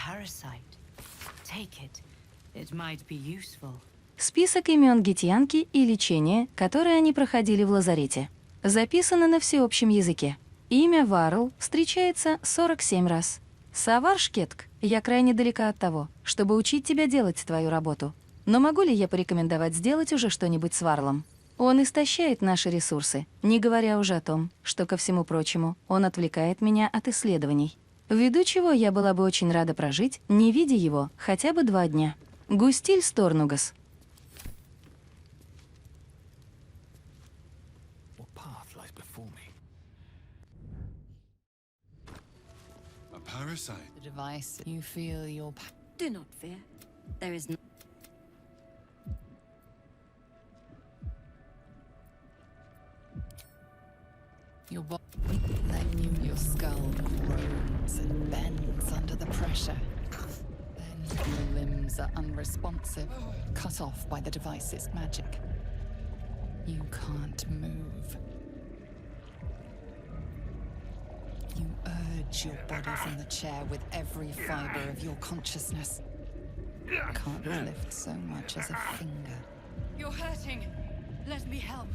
parasite. Take it. It might be useful. Список имен гитьянки и лечения, которые они проходили в лазарете. Записано на всеобщем языке. Имя Варл встречается 47 раз. Савар Шкетк, я крайне далека от того, чтобы учить тебя делать твою работу. Но могу ли я порекомендовать сделать уже что-нибудь с Варлом? Он истощает наши ресурсы, не говоря уже о том, что, ко всему прочему, он отвлекает меня от исследований. Ввиду чего я была бы очень рада прожить, не видя его, хотя бы 2 дня. Густиль Сторнугас. Parasite. The device, you feel your... Do not fear. There is no... Your body, then your skull groans and bends under the pressure. Then your limbs are unresponsive, cut off by the device's magic. You can't move. You urge your body from the chair with every fiber of your consciousness. Can't lift so much as a finger. You're hurting. Let me help.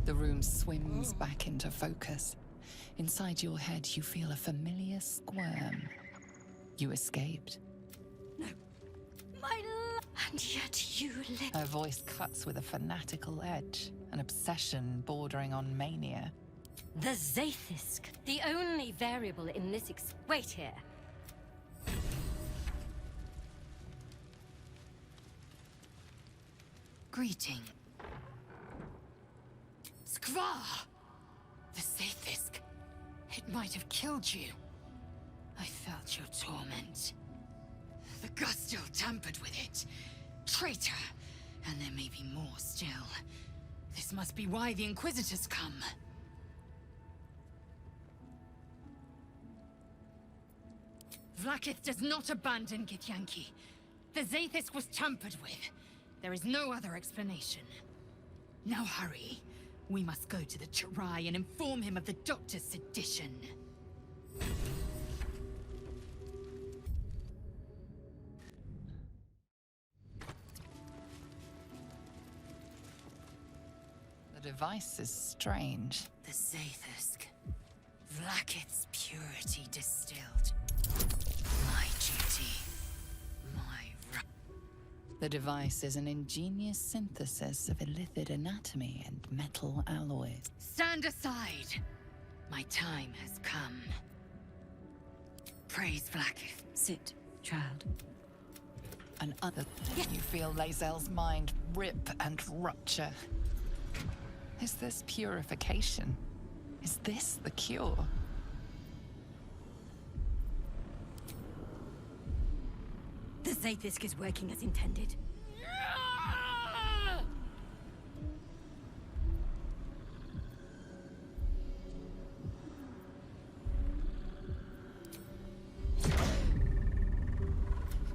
The room swims back into focus. Inside your head, you feel a familiar squirm. You escaped. No. My love. And yet you live. Her voice cuts with a fanatical edge, an obsession bordering on mania. The Zaithisk. The only variable in this wait here. Greeting. Skvar! The Zaithisk. It might have killed you. I felt your torment. The Gustil tampered with it. Traitor! And there may be more still. This must be why the Inquisitors come. Vlaakith does not abandon Githyanki. The Zaithisk was tampered with. There is no other explanation. Now hurry. We must go to the Chirai and inform him of the Doctor's sedition. The device is strange. The Zaithisk. Vlaakith's purity distilled. My duty. My The device is an ingenious synthesis of illithid anatomy and metal alloys. Stand aside. My time has come. Praise Vlaakith. Sit, child. And other you feel Lae'zel's mind rip and rupture. Is this purification? Is this the cure? The Zaithisk is working as intended.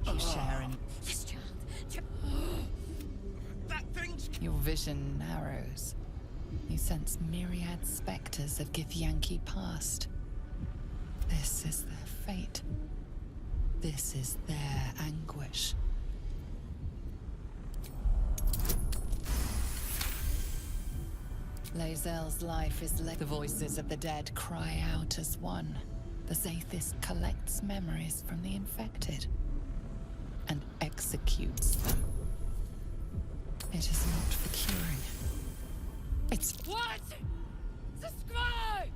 You share in Yes, child. That thing's... your vision narrows. You sense myriad specters of Githyanki past. This is their fate. This is their anguish. Lae'zel's life is the voices of the dead cry out as one. The Zaithisk collects memories from the infected and executes them. It is not for curing. It's... What? Subscribe!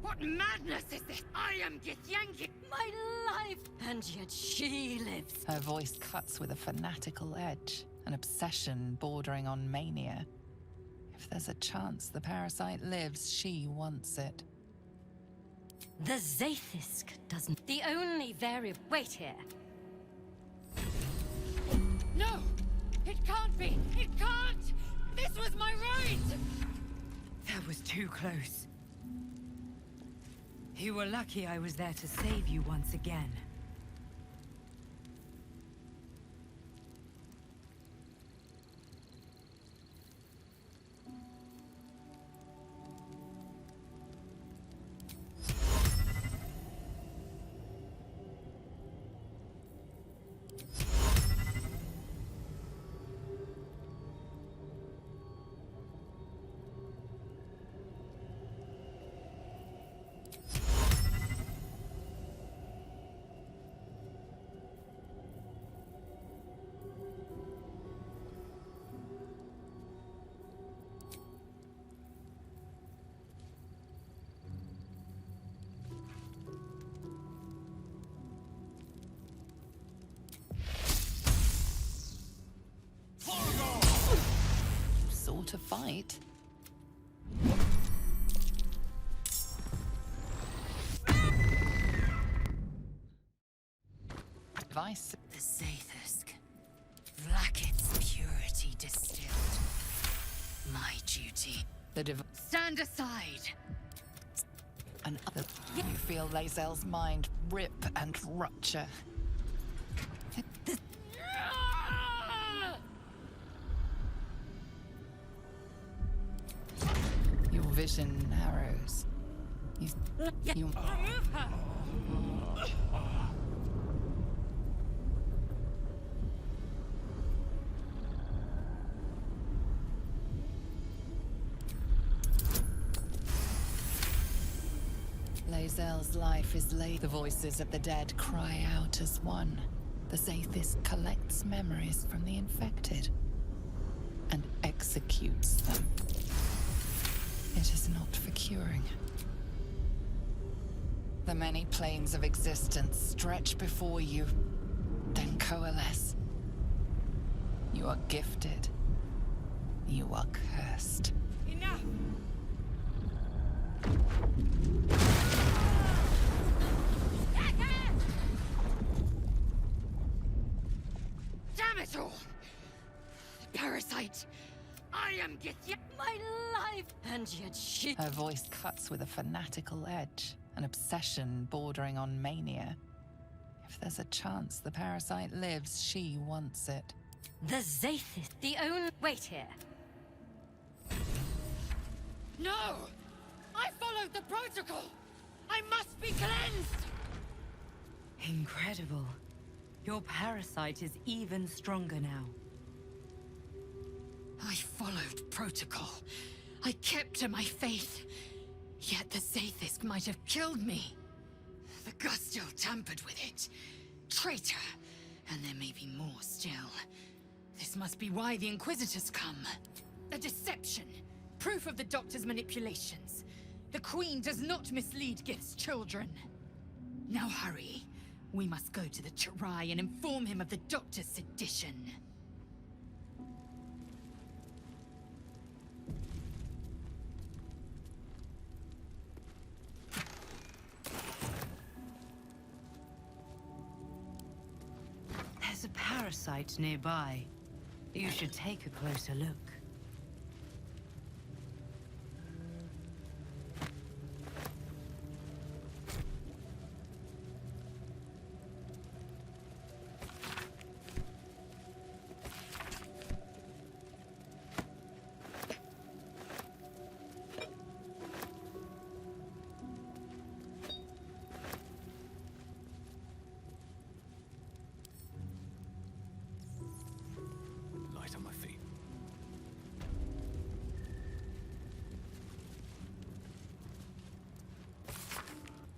What madness is this? I am Githyanki! My life! And yet she lives. Her voice cuts with a fanatical edge, an obsession bordering on mania. If there's a chance the parasite lives, she wants it. The Zaithisk doesn't... The only variable... Wait here. No! It can't be! It can't! This was my right! That was too close. You were lucky I was there to save you once again. Sort of fight. Vice. The Zathisk. Vlaakith's purity distilled. My duty. The Stand aside! and other. You feel Lae'zel's mind rip and rupture. Your vision narrows. You Remove her! Lae'zel's life is laid. The voices of the dead cry out as one. The Zathisk collects memories from the infected and executes them. It is not for curing. The many planes of existence stretch before you, then coalesce. You are gifted. You are cursed. Enough! Damn it all! Parasite! I am Githya, my life! And yet she... Her voice cuts with a fanatical edge, an obsession bordering on mania. If there's a chance the parasite lives, she wants it. The Zathith, the only... Wait here. No! I followed the protocol! I must be cleansed! Incredible. Your parasite is even stronger now. I followed protocol. I kept to my faith. Yet the Zathisk might have killed me. The Gustil tampered with it. Traitor. And there may be more still. This must be why the Inquisitors come. A deception. Proof of the Doctor's manipulations. The Queen does not mislead Gith's children. Now hurry. We must go to the Chirai and inform him of the Doctor's sedition. There's a parasite nearby. You should take a closer look. Light on my feet.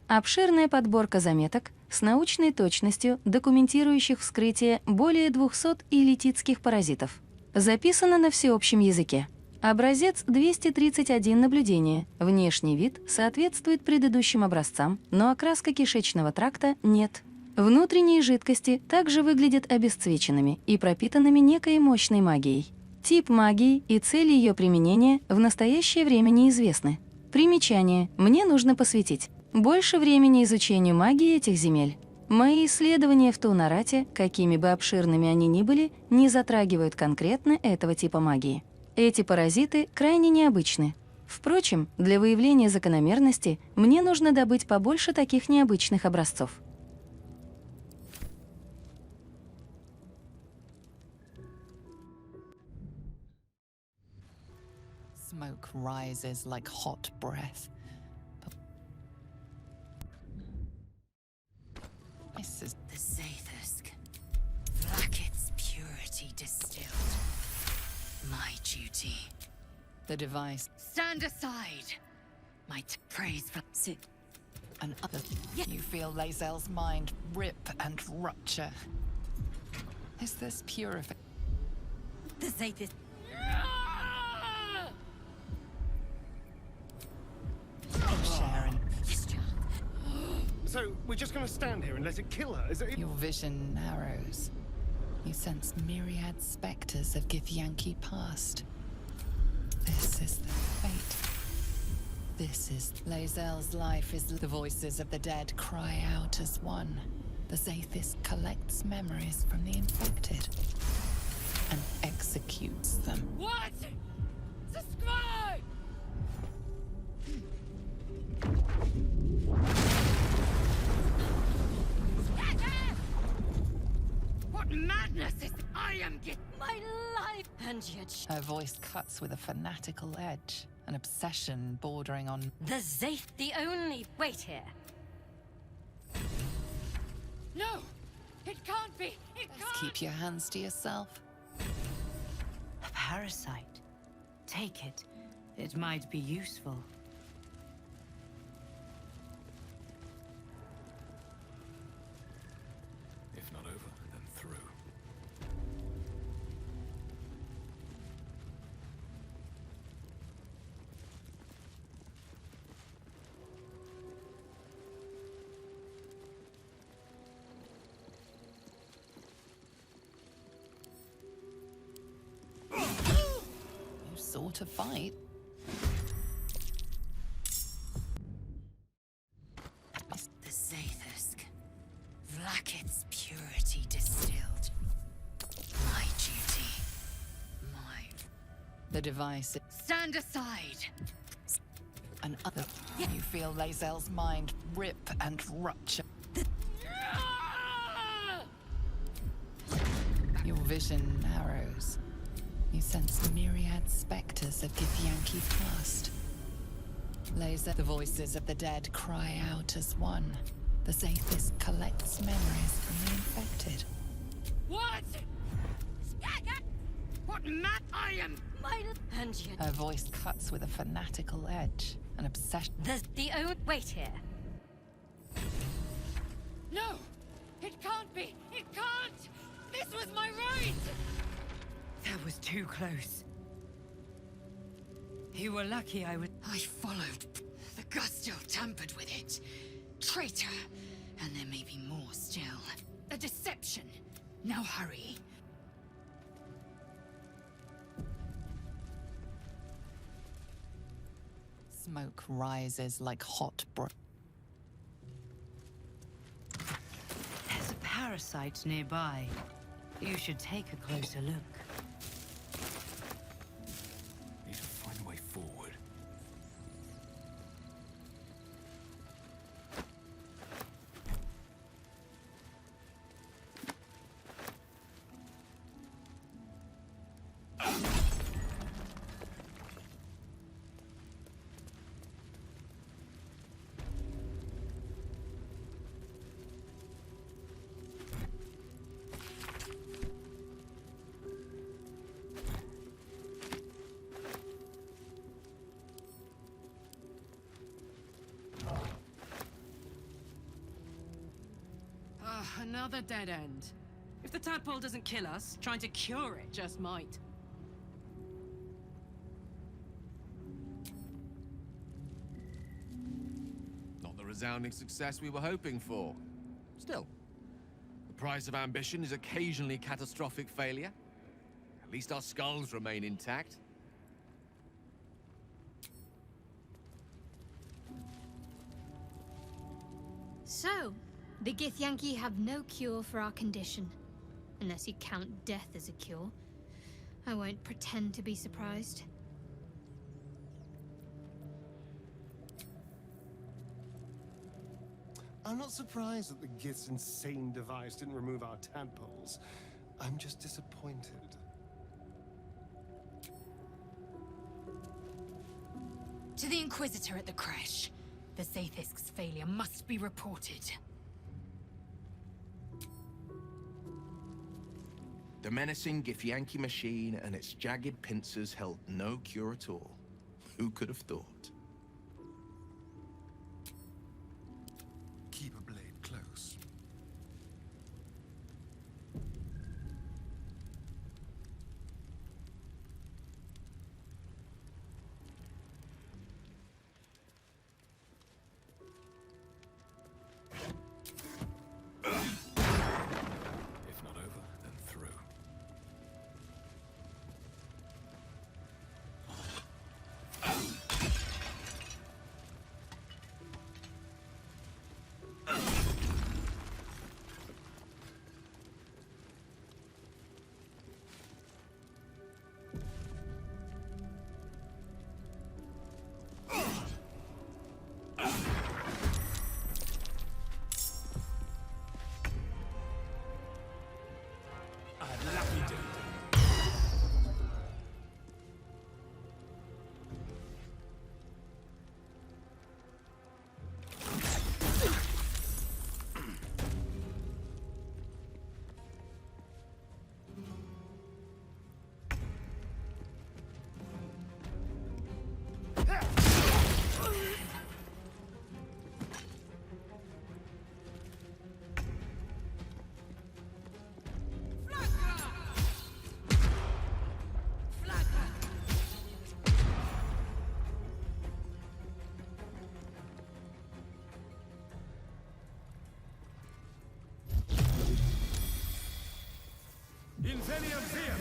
Обширная подборка заметок с научной точностью, документирующих вскрытие более 200 илититских паразитов. Записано на всеобщем языке. Образец 231 наблюдения. Внешний вид соответствует предыдущим образцам, но окраска кишечного тракта нет. Внутренние жидкости также выглядят обесцвеченными и пропитанными некой мощной магией. Тип магии и цель ее применения в настоящее время неизвестны. Примечание. Мне нужно посвятить больше времени изучению магии этих земель. Мои исследования в Таунарате, какими бы обширными они ни были, не затрагивают конкретно этого типа магии. Эти паразиты крайне необычны. Впрочем, для выявления закономерности мне нужно добыть побольше таких необычных образцов. Smoke rises like hot breath. This is The Zathisk. Black its purity distilled. My duty. the device Stand aside. My praise for sit. and other. You feel Lae'zel's mind rip and rupture. Is this purification? The Zathisk. Sharon, So we're just gonna stand here and let it kill her? Is it? your vision narrows. You sense myriad spectres of Githyanki past. This is the fate. This is Lae'zel's life is the voices of the dead cry out as one. The Zathisk collects memories from the infected and executes them. What? Subscribe! What madness is I am get my life and yet Her voice cuts with a fanatical edge, an obsession bordering on the Zath the only wait here. No! It can't be! It can't! keep your hands to yourself. A parasite. Take it. It might be useful. If not over, then through. You sort of fight. The Zathisk. Vlakit's purity distilled. My duty. My... The device Stand aside! and other. You feel Lae'zel's mind rip and rupture. Your vision narrows. You sense myriad spectres of Githyanki past. Lae'zel, the voices of the dead cry out as one. The Zathisk collects memories from the infected. What? What mad I am! My... And yet... Her voice cuts with a fanatical edge, an obsession. The own... Wait here. No! It can't be! It can't! This was my right! That was too close. You were lucky I would... I followed. The Gustil tampered with it. Traitor! And there may be more still. A deception! Now hurry. Smoke rises like hot There's a parasite nearby. You should take a closer look. Need to find a way forward. Another dead end. If the tadpole doesn't kill us, trying to cure it just might. Not the resounding success we were hoping for. Still, the price of ambition is occasionally catastrophic failure. At least our skulls remain intact. So, the Githyanki have no cure for our condition. Unless you count death as a cure. I won't pretend to be surprised. I'm not surprised that the Gith's insane device didn't remove our tadpoles. I'm just disappointed. To the Inquisitor at the crash. The Sathisk's failure must be reported. The menacing Githyanki machine and its jagged pincers held no cure at all. Who could have thought? Keep a blade close. If not over, then through. I'd love you to. Inveniam via!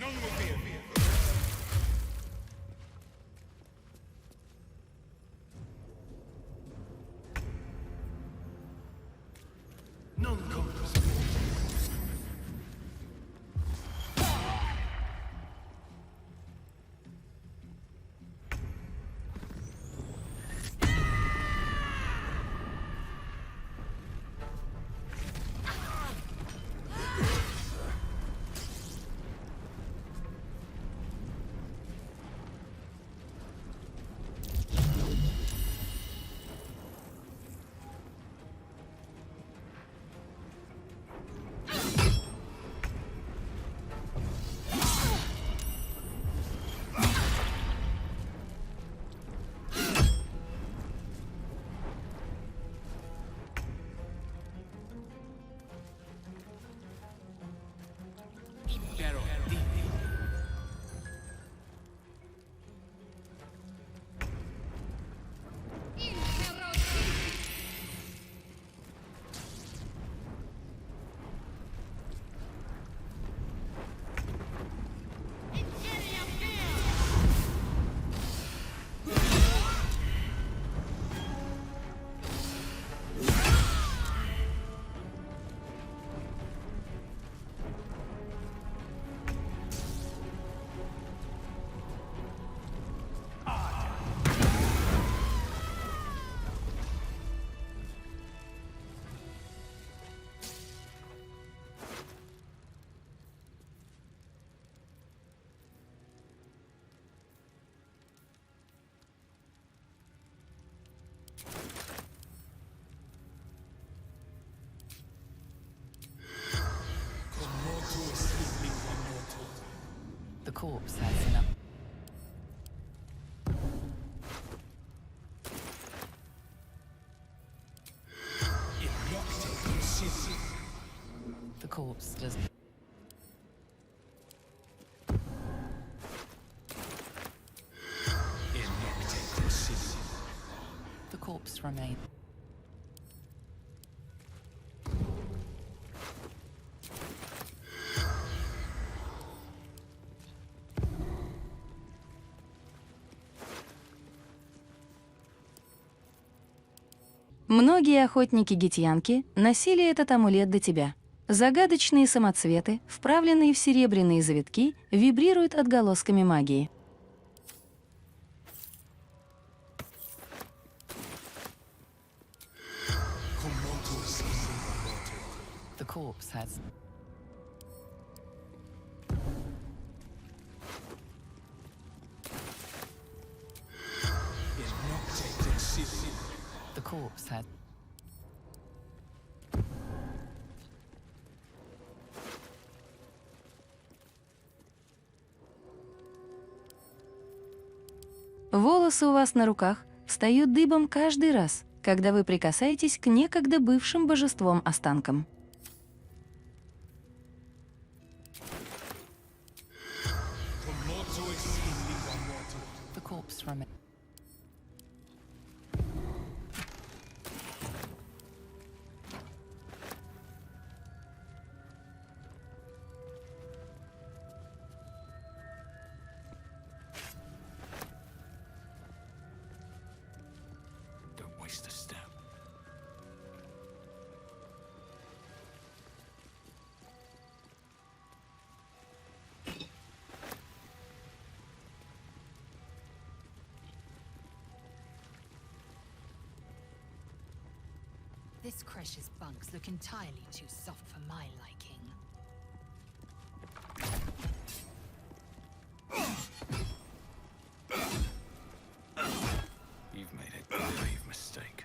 None will be None conquers. corpse has enough. The corpse does. The corpse remains. Многие охотники-гитьянки носили этот амулет до тебя. Загадочные самоцветы, вправленные в серебряные завитки, вибрируют отголосками магии. The corpse has. The corpse had. Волосы у вас на руках встают дыбом каждый раз, когда вы прикасаетесь к некогда бывшим божеством-останкам. The corpse remains. Don't waste a step. This Cresh's bunks look entirely too soft for my liking. You've made a grave mistake.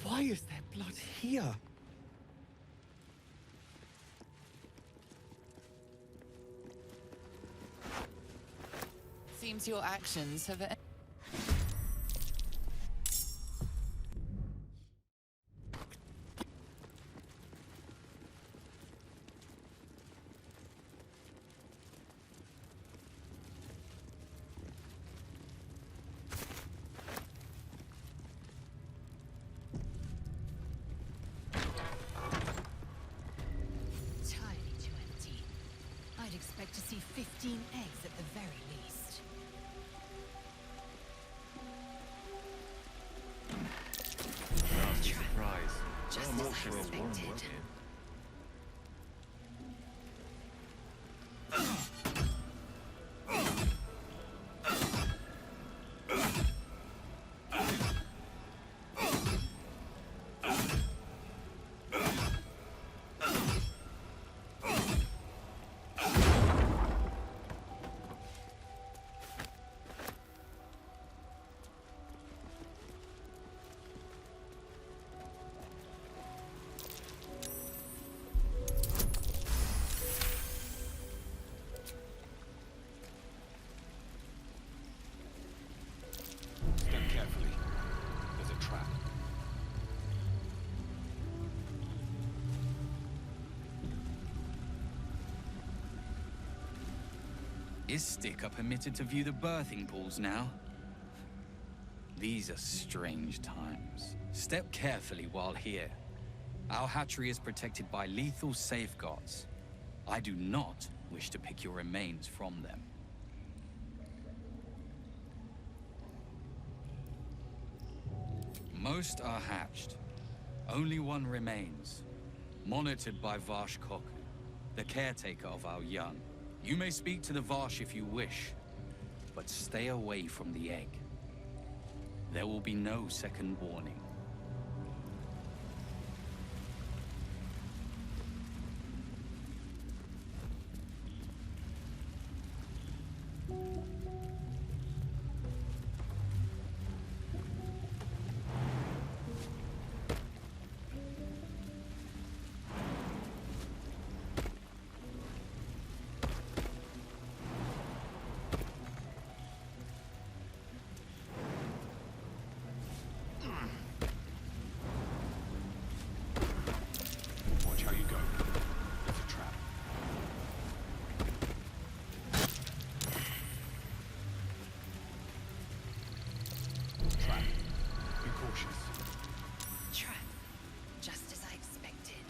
Why is there blood here? Seems your actions have. Entirely too empty. I'd expect to see 15 eggs at the very least. Nasty surprise. Just I'm as all I sure it won't expected. work here. Istik are permitted to view the birthing pools now. These are strange times. Step carefully while here. Our hatchery is protected by lethal safeguards. I do not wish to pick your remains from them. Most are hatched. Only one remains, monitored by Varsh Koku, the caretaker of our young. You may speak to the Varsh if you wish, but stay away from the egg. There will be no second warning. Watch how you go. It's a trap. Trap. Be cautious. Trap. Just as I expected.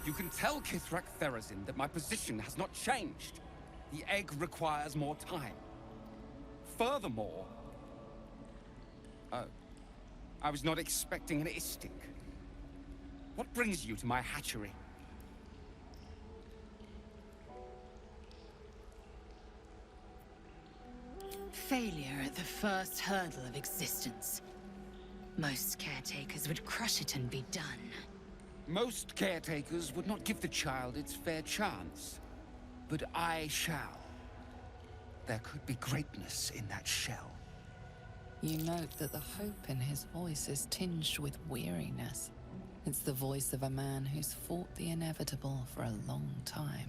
You can tell Kithrak Therazin that my position has not changed. The egg requires more time. Furthermore... Oh. I was not expecting an Istik. What brings you to my hatchery? Failure at the first hurdle of existence. Most caretakers would crush it and be done. Most caretakers would not give the child its fair chance. But I shall. There could be greatness in that shell. You note that the hope in his voice is tinged with weariness. It's the voice of a man who's fought the inevitable for a long time.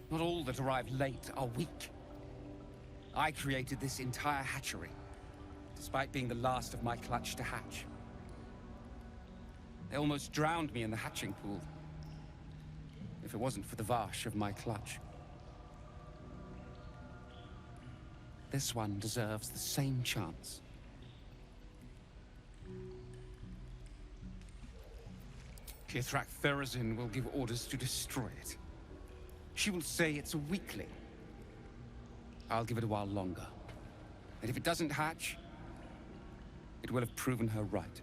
Not all that arrive late are weak. I created this entire hatchery, despite being the last of my clutch to hatch. They almost drowned me in the hatching pool, if it wasn't for the Varsh of my clutch. This one deserves the same chance. Kithrak Therazin will give orders to destroy it. She will say it's a weakling. I'll give it a while longer. And if it doesn't hatch, it will have proven her right.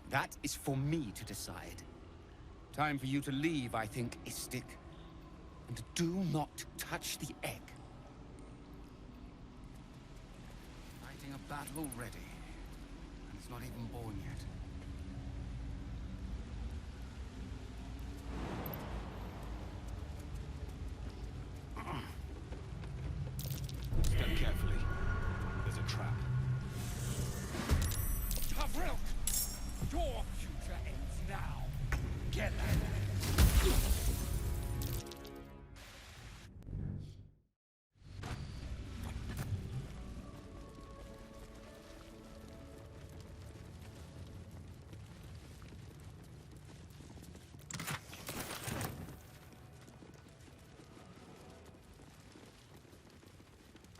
That is for me to decide. Time for you to leave, I think, Istik. And do not touch the egg. Fighting a battle already. And it's not even born yet. Step carefully. There's a trap. Tavril! Your future ends now. Get out.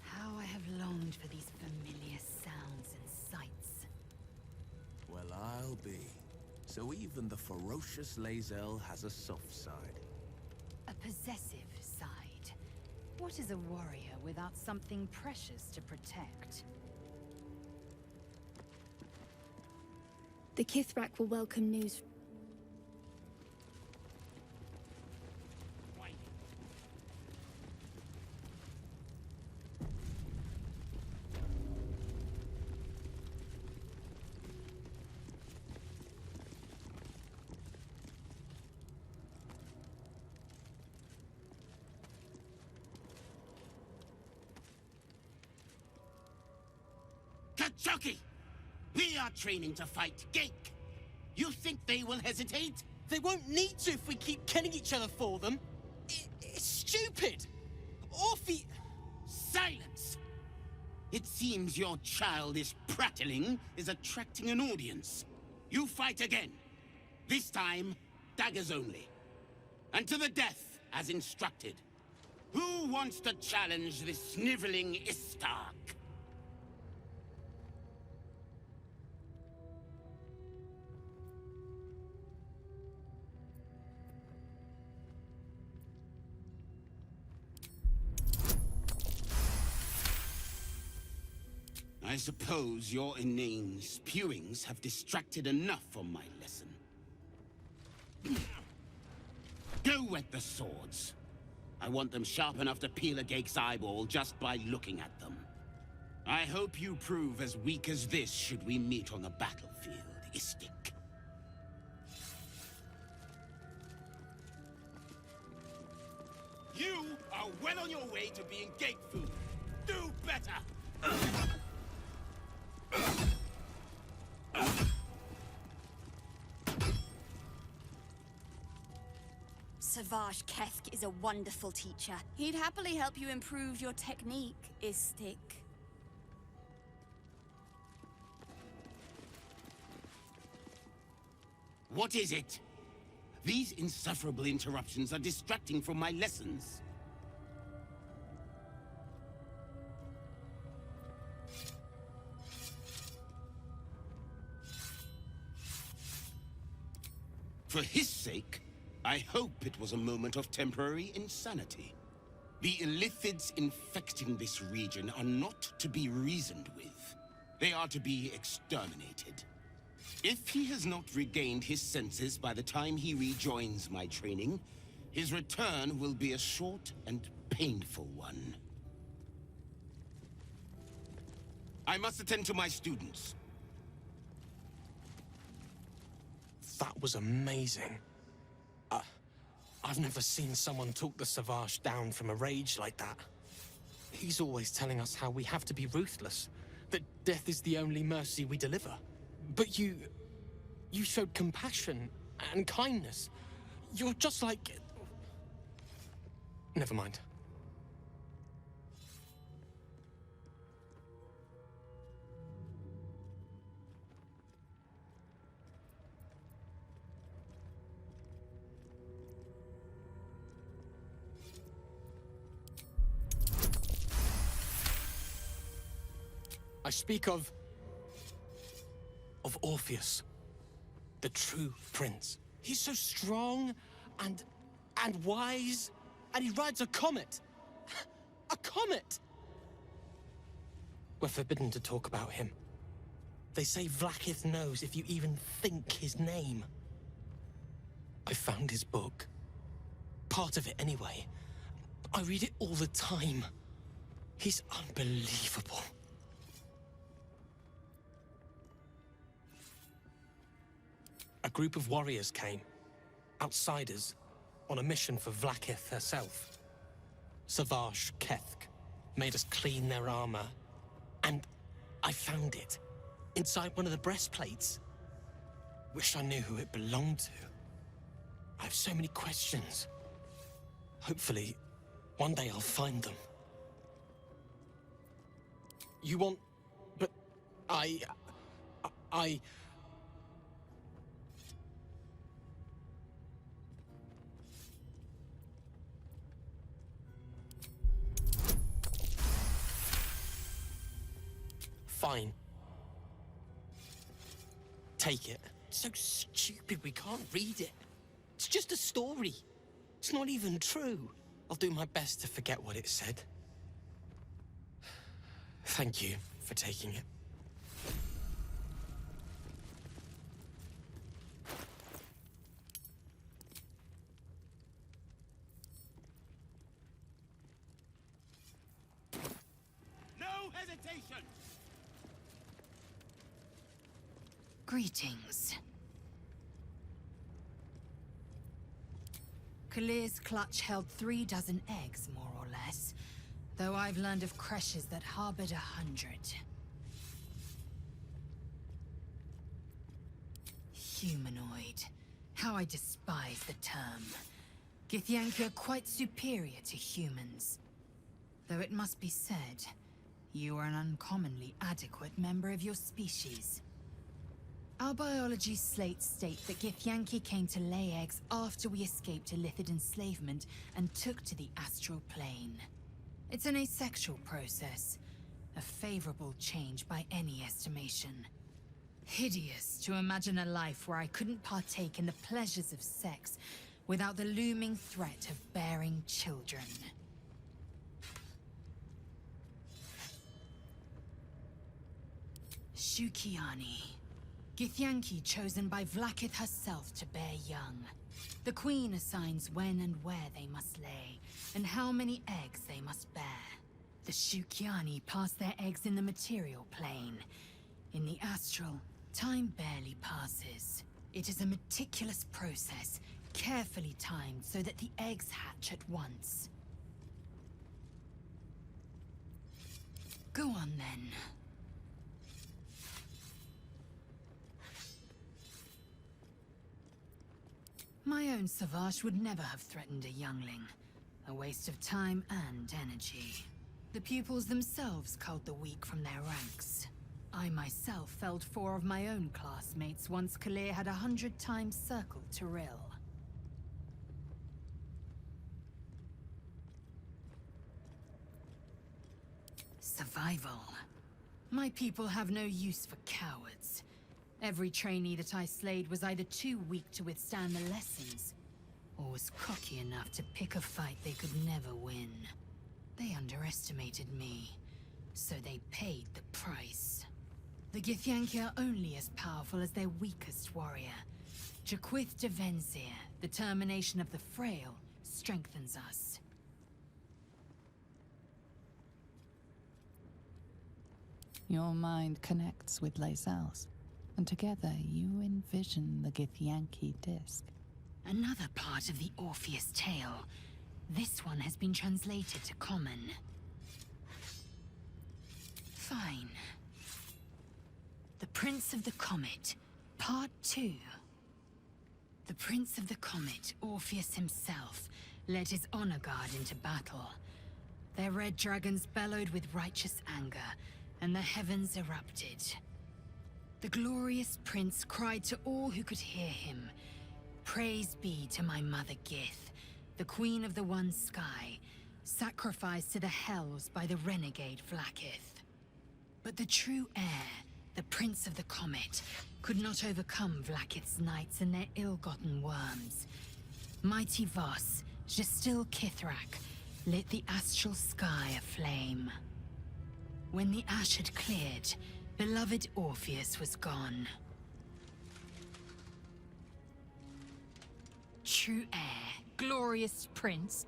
How I have longed for these familiar sounds and sights. Well, I'll be. So even the ferocious Lae'zel has a soft side. A possessive side. What is a warrior without something precious to protect? The Kithrak will welcome news. Chucky! We are training to fight Gake. You think they will hesitate? They won't need to if we keep killing each other for them. It's stupid. Orphe... Silence! It seems your childish prattling is attracting an audience. You fight again. This time, daggers only. And to the death, as instructed. Who wants to challenge this sniveling Istark? I suppose your inane spewings have distracted enough from my lesson. Go wet the swords. I want them sharp enough to peel a Gake's eyeball just by looking at them. I hope you prove as weak as this should we meet on the battlefield, Istik. You are well on your way to being Gate food. Do better! Savage Kethk is a wonderful teacher. He'd happily help you improve your technique, Istik. What is it? These insufferable interruptions are distracting from my lessons. For his sake, I hope it was a moment of temporary insanity. The illithids infecting this region are not to be reasoned with. They are to be exterminated. If he has not regained his senses by the time he rejoins my training, his return will be a short and painful one. I must attend to my students. That was amazing. I've never seen someone talk the Savage down from a rage like that. He's always telling us how we have to be ruthless, that death is the only mercy we deliver. But you showed compassion and kindness. You're just like... Never mind. I speak of Orpheus, the true prince. He's so strong and wise, and he rides a comet. A comet! We're forbidden to talk about him. They say Vlaakith knows if you even think his name. I found his book. Part of it anyway. I read it all the time. He's unbelievable. A group of warriors came, outsiders, on a mission for Vlaakith herself. Savage Kethk made us clean their armor, and I found it inside one of the breastplates. Wish I knew who it belonged to. I have so many questions. Hopefully, one day I'll find them. You want... but I... Fine. Take it. It's so stupid we can't read it. It's just a story. It's not even true. I'll do my best to forget what it said. Thank you for taking it. No hesitation! Greetings. Kalir's clutch held 3 dozen eggs, more or less, though I've learned of creches that harbored 100. Humanoid. How I despise the term. Githyanki are quite superior to humans. Though it must be said, you are an uncommonly adequate member of your species. Our biology slates state that Githyanki came to lay eggs after we escaped Illithid enslavement and took to the astral plane. It's an asexual process, a favorable change by any estimation. Hideous to imagine a life where I couldn't partake in the pleasures of sex without the looming threat of bearing children. Shukiani. Githyanki chosen by Vlaakith herself to bear young. The Queen assigns when and where they must lay, and how many eggs they must bear. The Shukiani pass their eggs in the material plane. In the astral, time barely passes. It is a meticulous process, carefully timed so that the eggs hatch at once. Go on then. My own Savage would never have threatened a youngling. A waste of time and energy. The pupils themselves culled the weak from their ranks. I myself felled 4 of my own classmates once Kalir had 100 times circled Tyrell. Survival. My people have no use for cowards. Every trainee that I slayed was either too weak to withstand the lessons, or was cocky enough to pick a fight they could never win. They underestimated me, so they paid the price. The Githyanki are only as powerful as their weakest warrior. Jaquith de Venzir, the termination of the frail, strengthens us. Your mind connects with Lae'zel's, and together you envision the Githyanki disc. Another part of the Orpheus tale. This one has been translated to Common. Fine. The Prince of the Comet, Part 2. The Prince of the Comet, Orpheus himself, led his honor guard into battle. Their red dragons bellowed with righteous anger, and the heavens erupted. The glorious prince cried to all who could hear him, "Praise be to my mother Gith, the queen of the one sky, sacrificed to the hells by the renegade Vlaakith." But the true heir, the Prince of the Comet, could not overcome Vlaakith's knights and their ill-gotten worms. Mighty Voss, Gestil Kithrak, lit the astral sky aflame. When the ash had cleared, beloved Orpheus was gone. True heir, glorious prince.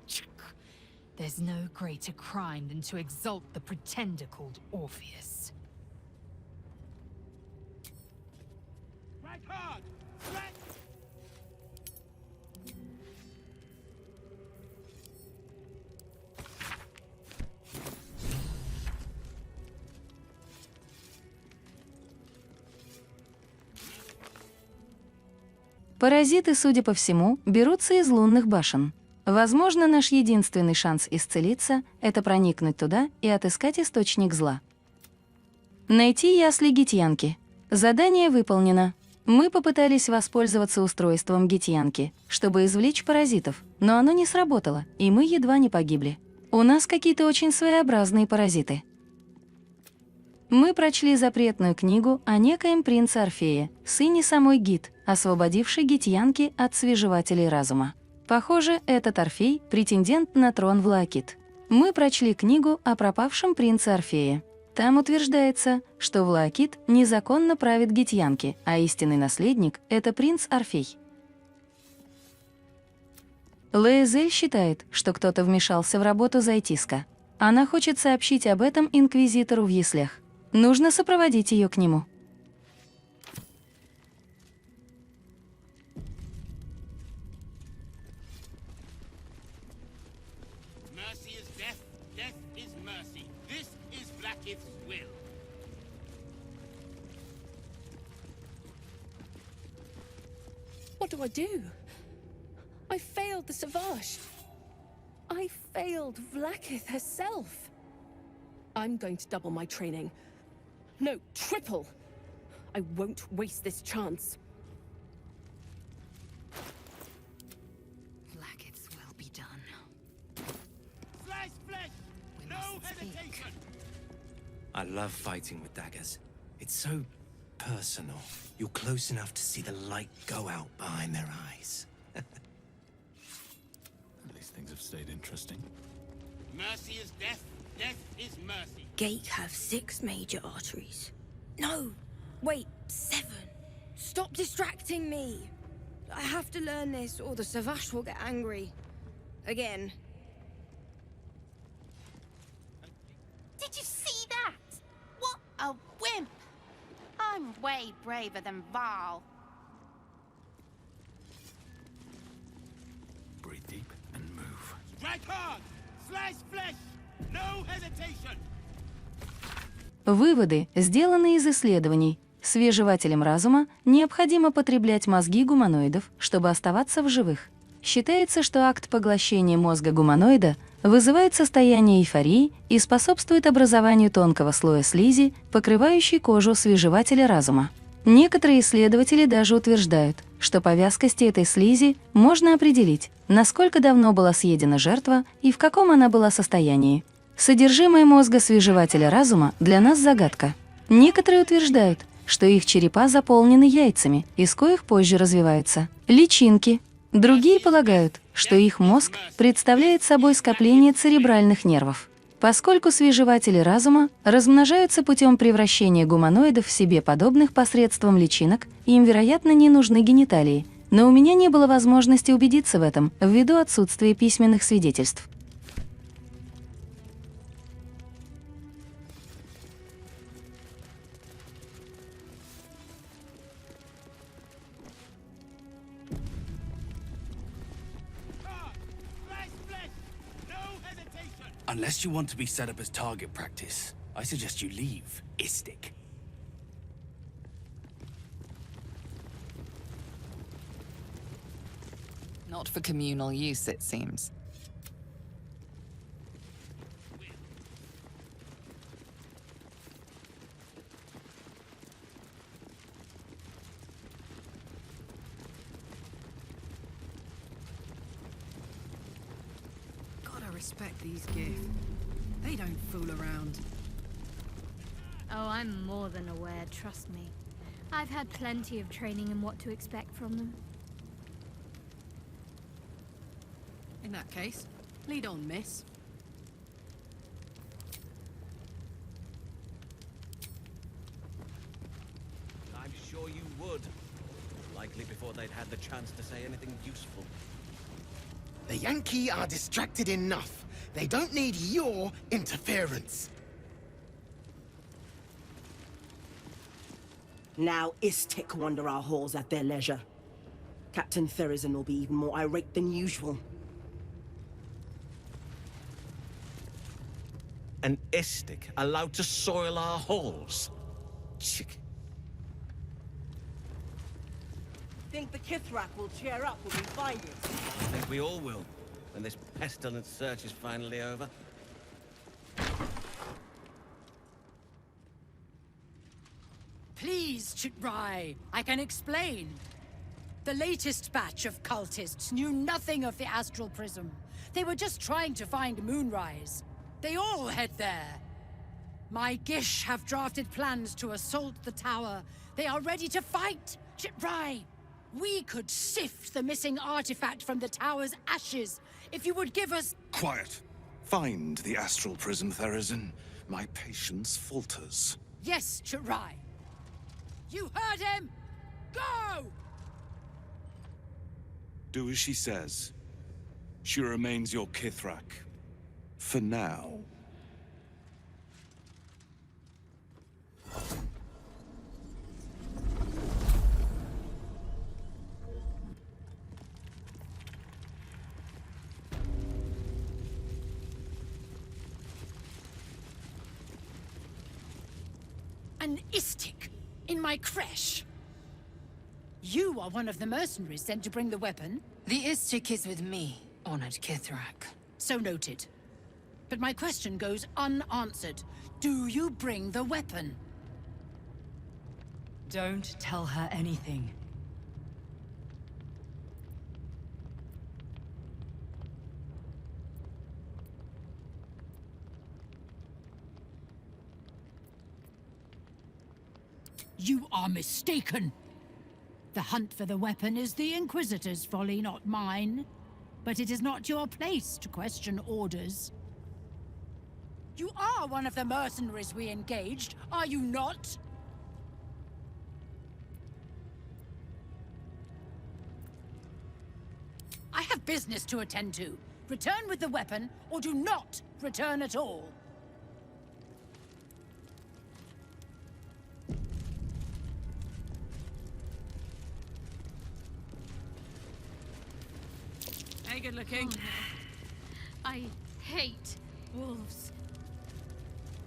There's no greater crime than to exalt the pretender called Orpheus. Strike hard! Strike! Паразиты, судя по всему, берутся из лунных башен. Возможно, наш единственный шанс исцелиться — это проникнуть туда и отыскать источник зла. Найти ясли Гithyanki. Задание выполнено. Мы попытались воспользоваться устройством Githyanki, чтобы извлечь паразитов, но оно не сработало, и мы едва не погибли. У нас какие-то очень своеобразные паразиты. Мы прочли запретную книгу о некоем принце Орфее, сыне самой Гит, освободившей Githyanki от свежевателей разума. Похоже, этот Орфей – претендент на трон Влаакит. Мы прочли книгу о пропавшем принце Орфее. Там утверждается, что Влаакит незаконно правит Githyanki, а истинный наследник – это принц Орфей. Лаэзель считает, что кто-то вмешался в работу Зайтиска. Она хочет сообщить об этом инквизитору в яслях. Нужно сопроводить ее к нему. Mercy is death, death is mercy. This is Vlaakith's will. What do I do? I failed the Savage. I failed Vlaakith herself. I'm going to double my training. No, triple. I won't waste this chance. Vlaakith's will be done. Slice flesh! No hesitation! I love fighting with daggers. It's so personal. You're close enough to see the light go out behind their eyes. At least things have stayed interesting. Mercy is death, death is mercy. Gate have 6 major arteries. No, wait, 7. Stop distracting me. I have to learn this or the Savage will get angry. Again. Did you see that? What a wimp! I'm way braver than Val. Breathe deep and move. Strike hard! Slice flesh! No hesitation! Выводы, сделанные из исследований. Свежевателям разума необходимо потреблять мозги гуманоидов, чтобы оставаться в живых. Считается, что акт поглощения мозга гуманоида вызывает состояние эйфории и способствует образованию тонкого слоя слизи, покрывающей кожу свежевателя разума. Некоторые исследователи даже утверждают, что по вязкости этой слизи можно определить, насколько давно была съедена жертва и в каком она была состоянии. Содержимое мозга свежевателя разума для нас загадка. Некоторые утверждают, что их черепа заполнены яйцами, из коих позже развиваются личинки. Другие полагают, что их мозг представляет собой скопление церебральных нервов. Поскольку свежеватели разума размножаются путем превращения гуманоидов в себе подобных посредством личинок, им, вероятно, не нужны гениталии. Но у меня не было возможности убедиться в этом ввиду отсутствия письменных свидетельств. Unless you want to be set up as target practice, I suggest you leave, Istik. Not for communal use, it seems. Respect these Gith. They don't fool around. Oh, I'm more than aware, trust me. I've had plenty of training in what to expect from them. In that case, lead on, miss. I'm sure you would. Likely before they'd had the chance to say anything useful. The Yankee are distracted enough. They don't need your interference. Now Istik wander our halls at their leisure. Captain Therizin will be even more irate than usual. An Istik allowed to soil our halls? Chick. Think the Kithrak will cheer up when we find it? I think we all will, when this pestilent search is finally over. Please, Chitrai, I can explain. The latest batch of cultists knew nothing of the astral prism. They were just trying to find Moonrise. They all head there. My Gish have drafted plans to assault the tower. They are ready to fight, Chitrai. We could sift the missing artifact from the tower's ashes if you would give us— Quiet. Find the astral prism, Therizin. My patience falters. Yes, Chitrai. You heard him! Go! Do as she says. She remains your Kithrak. For now. An Istik in my creche. You are one of the mercenaries sent to bring the weapon? The Istik is with me, honored Kithrak. So noted. But my question goes unanswered. Do you bring the weapon? Don't tell her anything. You are mistaken. The hunt for the weapon is the Inquisitor's folly, not mine. But it is not your place to question orders. You are one of the mercenaries we engaged, are you not? I have business to attend to. Return with the weapon, or do not return at all. Hey, good looking. Oh, no. I hate wolves.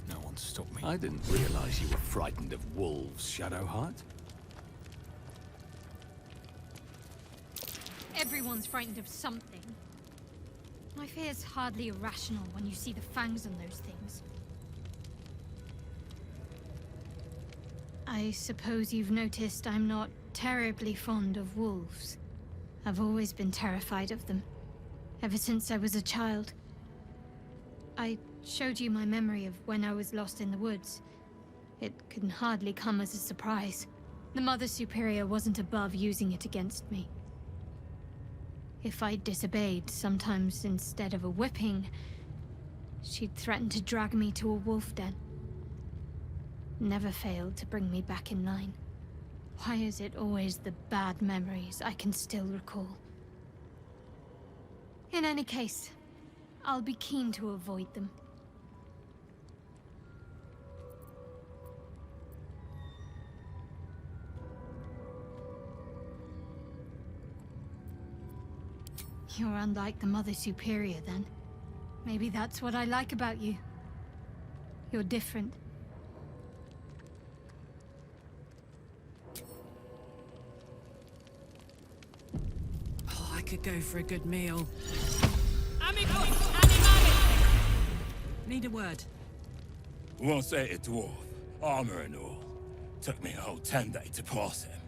No one stopped me. I didn't realize you were frightened of wolves, Shadowheart. Everyone's frightened of something. My fear's hardly irrational when you see the fangs on those things. I suppose you've noticed I'm not terribly fond of wolves. I've always been terrified of them, ever since I was a child. I showed you my memory of when I was lost in the woods. It can hardly come as a surprise. The Mother Superior wasn't above using it against me. If I disobeyed, sometimes instead of a whipping, she'd threaten to drag me to a wolf den. Never failed to bring me back in line. Why is it always the bad memories I can still recall? In any case, I'll be keen to avoid them. You're unlike the Mother Superior, then. Maybe that's what I like about you. You're different. Oh, I could go for a good meal. Need a word. Once ate a dwarf, armor and all. Took me a whole 10 days to pass him.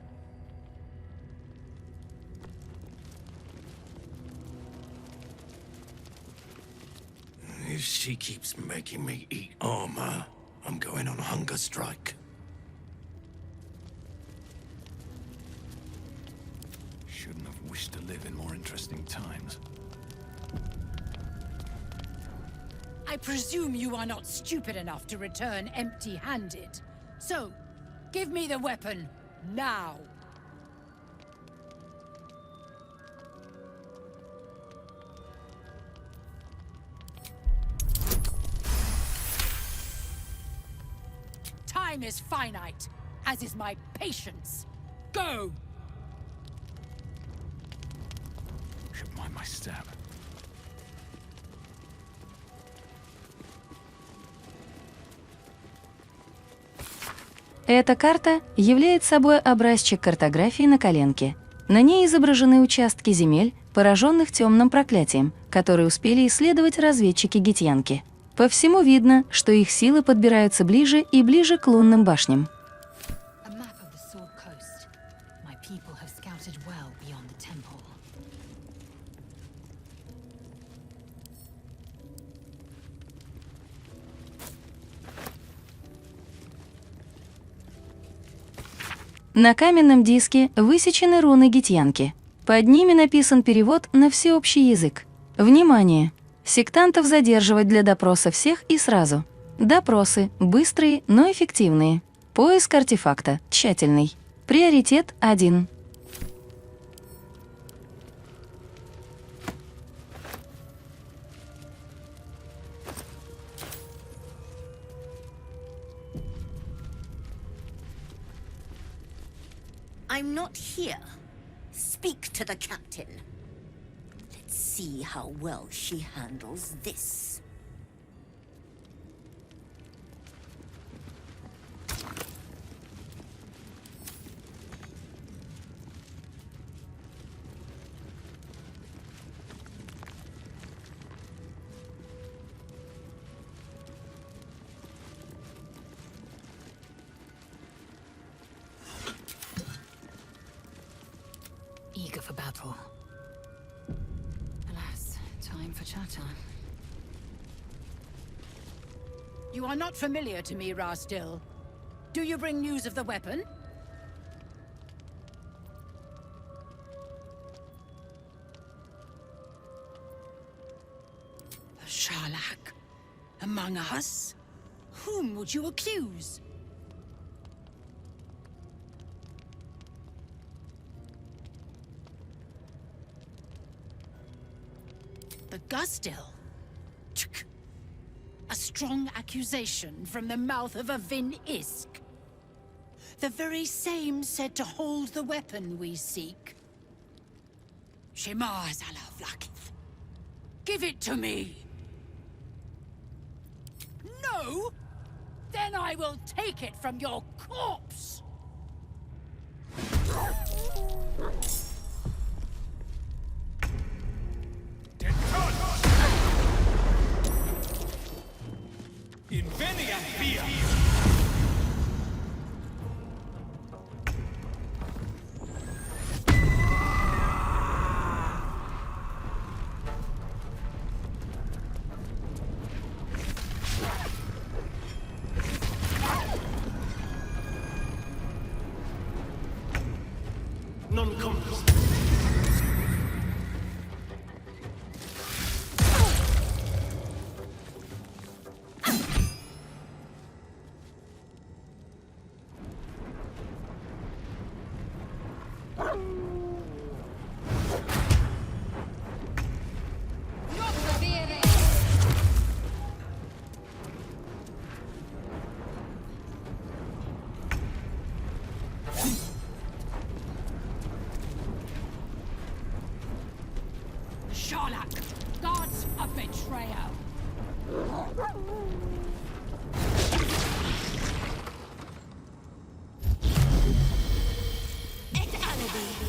If she keeps making me eat armor, I'm going on hunger strike. Shouldn't have wished to live in more interesting times. I presume you are not stupid enough to return empty-handed. So, give me the weapon, now! Time is finite, as is my patience. Go! Should mind my step. Эта карта является собой образчик картографии на коленке. На ней изображены участки земель, пораженных темным проклятием, которые успели исследовать разведчики-гитьянки. По всему видно, что их силы подбираются ближе и ближе к лунным башням. На каменном диске высечены руны гитьянки. Под ними написан перевод на всеобщий язык. Внимание! Сектантов задерживать для допроса всех и сразу. Допросы быстрые, но эффективные. Поиск артефакта тщательный. Приоритет 1. I'm not here. Speak to the captain. Let's see how well she handles this. for battle. Alas, time for chatter. You are not familiar to me, Rastil. Do you bring news of the weapon? A Sharlak? Among us? Whom would you accuse? The Gustil? A strong accusation from the mouth of a Vin Isk. The very same said to hold the weapon we seek. Shemar Zalavlakith. Give it to me! No? Then I will take it from your corpse! Invenia via! Non-compass. Sharlak, gods of betrayal. Et alibi.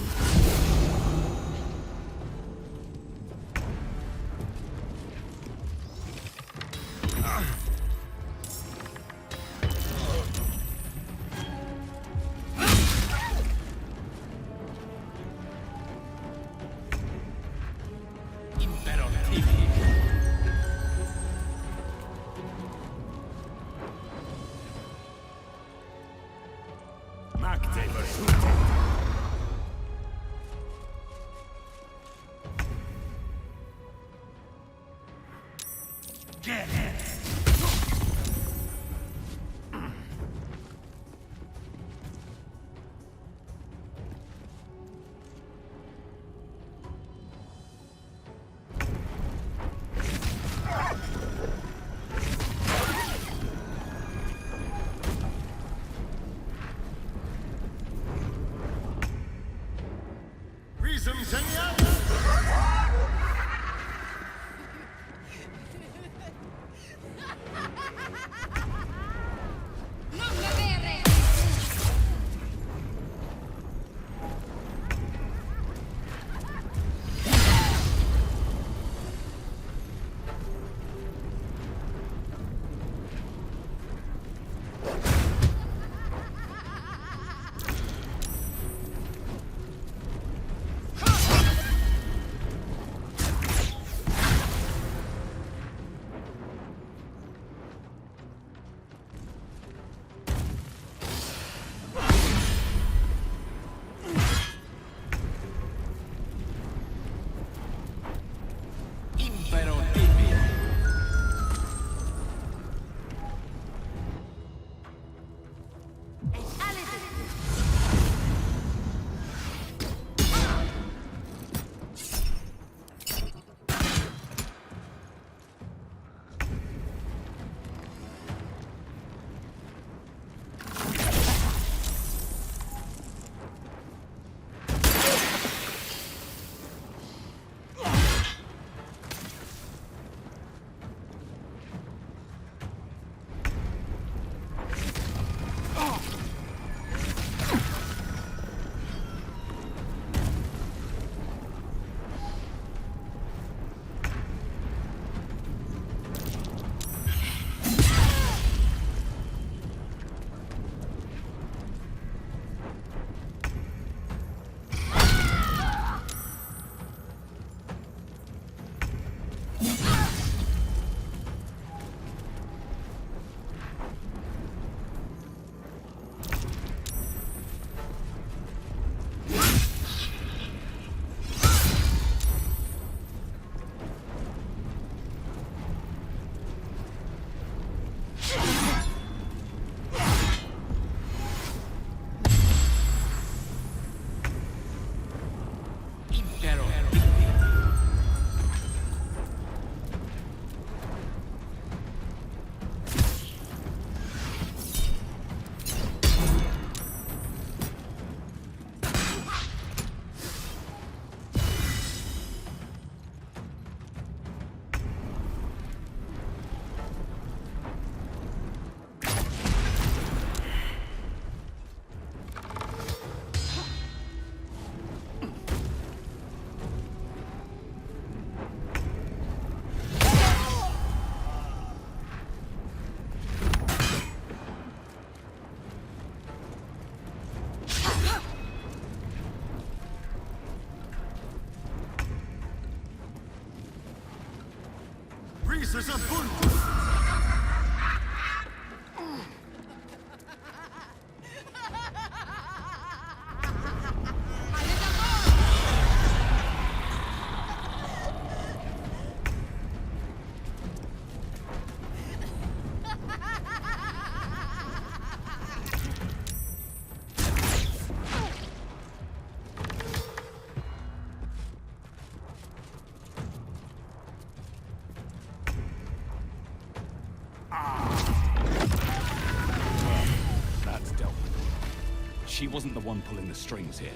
That's dealt with. She wasn't the one pulling the strings here.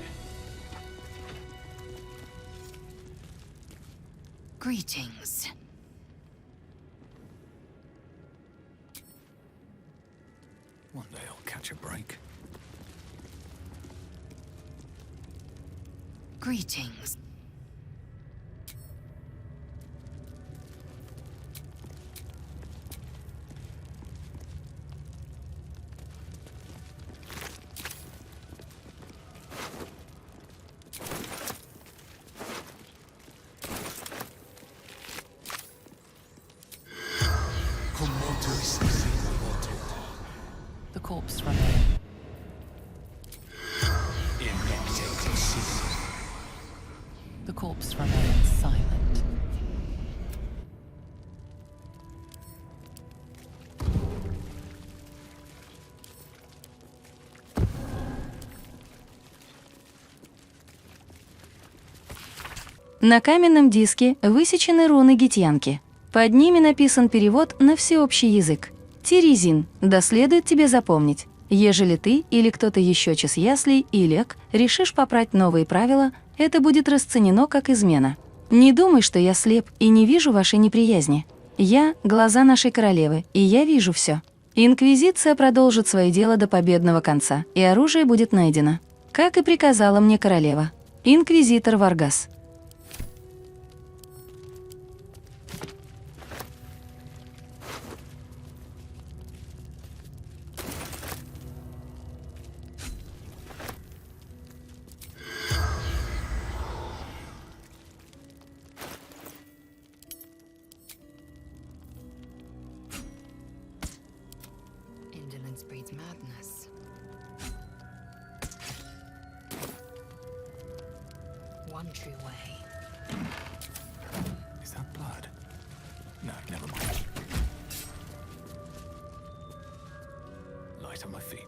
Greetings. One day I'll catch a break. Greetings. The corpse remains. The corpse remains silent. На каменном диске высечены руны гитьянки. Под ними написан перевод на всеобщий язык. Тиризин, да следует тебе запомнить. Ежели ты или кто-то еще час яслей и лек решишь попрать новые правила, это будет расценено как измена. Не думай, что я слеп и не вижу вашей неприязни. Я — глаза нашей королевы, и я вижу все. Инквизиция продолжит свое дело до победного конца, и оружие будет найдено. Как и приказала мне королева. Инквизитор Варгас. Indolence breeds madness. One true way. Is that blood? No, never mind. Light on my feet.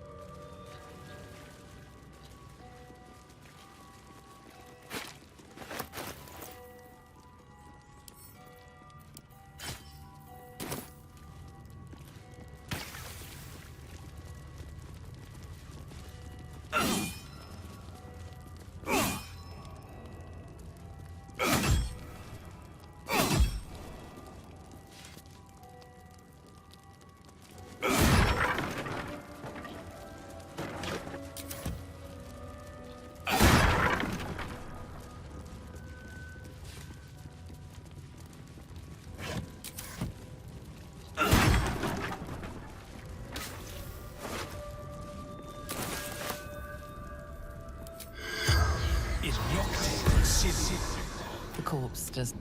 The corpse does.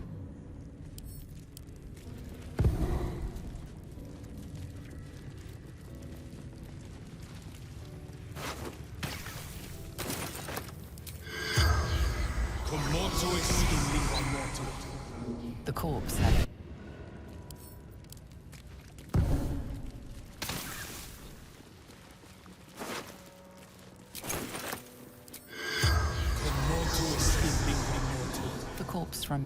The corpse had. corpse from